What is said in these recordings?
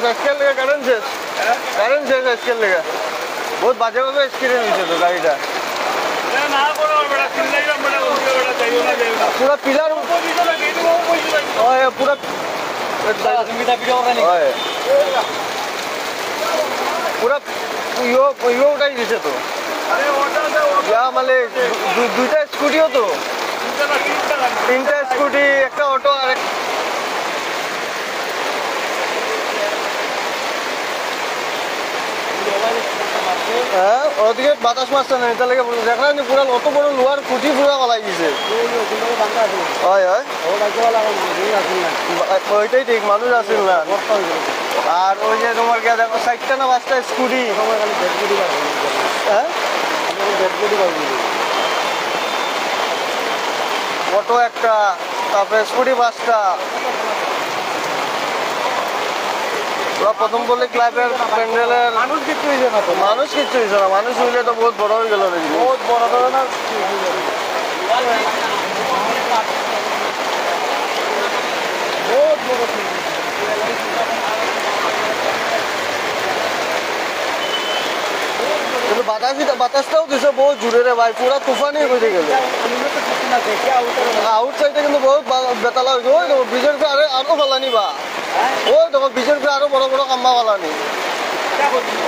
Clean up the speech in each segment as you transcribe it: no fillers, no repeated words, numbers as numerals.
আজকের লেগে কারেন্ট শেষ আজকের লেগে বহুত বাজেভাবে এক্সপিরিয়েন্স হয়েছে তো গাড়িটা পুরা পিলার পুরা পুরা ইয়ে উঠাই দিছে তো মানে দুইটা স্কুটিও তো তিনটা স্কুটি একটা অটো আর হ্যাঁ ওদিকে বাতাস মারছে না এটা লেগে দেখলাম পুরা অত বড় লোহার খুঁটি পুরা গলাই দিছে হয় হয় ওইটাই ঠিক মানুষ আসিল না আর ওই যে তোমার কে দেখো 4টা না 5টা স্কুটি হ্যাঁ অটো একটা তারপরে স্কুটি 5টা প্রথম বলে ক্লাবের প্যান্ডেলের মানুষ কিচ্ছু হয়েছে না মানুষ হইলে তো বহুত বড় হয়ে গেল বহুত বড় ধরনের বহুত বড় কিন্তু বাতাসটাও দিছে বহুত জোরে রে ভাই পুরা তুফানি হয়ে গেল আউট সাইডে কিন্তু বহুত বেতালা হয়েছে ওই দেখো ব্রিজের আরো ভালানি বা ওই দেখো ব্রিজের আরো বড় বড় কাম্বা ভালানি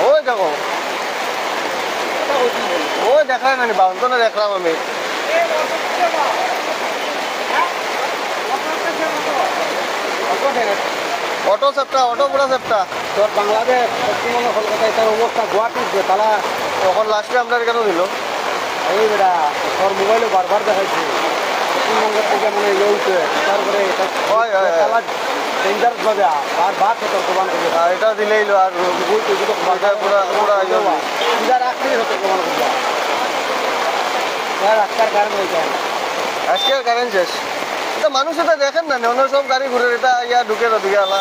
ওই দেখো ওই দেখায় না বাউন্ডনে দেখলাম আমি অটো সেপ্টা অটো পুরা সেপ্টা তোর বাংলাদেশ পশ্চিমবঙ্গ কলকাতা এটার অবস্থা গুয়াহাটি যে তারা তখন লাস্টে আমরা কেন দিল এই বেটা তোর মোবাইলে বারবার দেখাইছে পশ্চিমবঙ্গের থেকে মানে ইয়ে হইছে তারপরে ডেঞ্জারাস ভাবে বারবার সতর্ক প্রমাণ করবে এটা দিলেই আর পুরা পুরা রাখলেই সতর্ক প্রমাণ করবে আজকের কারণ হয়েছে আজকের কারেন্ট শেষ এটা মানুষ এটা দেখেন না অন্য সব গাড়ি ঘুরে এটা ইয়া ঢুকে ঢুকে আলা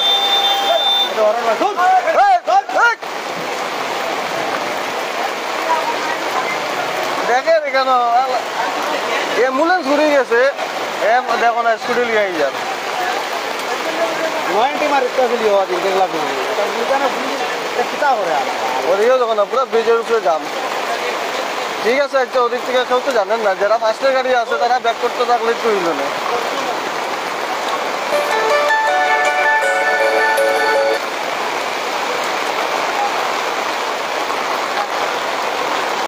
দেখেন কেন অ্যাম্বুলেন্স ঘুরে গেছে দেখো না স্কুটি লিয়ে যান ওদিকেও দেখো না পুরো ব্রিজের উপরে জাম ঠিক আছে একটা ওদিক থেকে কেউ তো জানেন না যারা ফার্স্টের গাড়ি আছে তারা ব্যাক করতে থাকলে একটু হইল না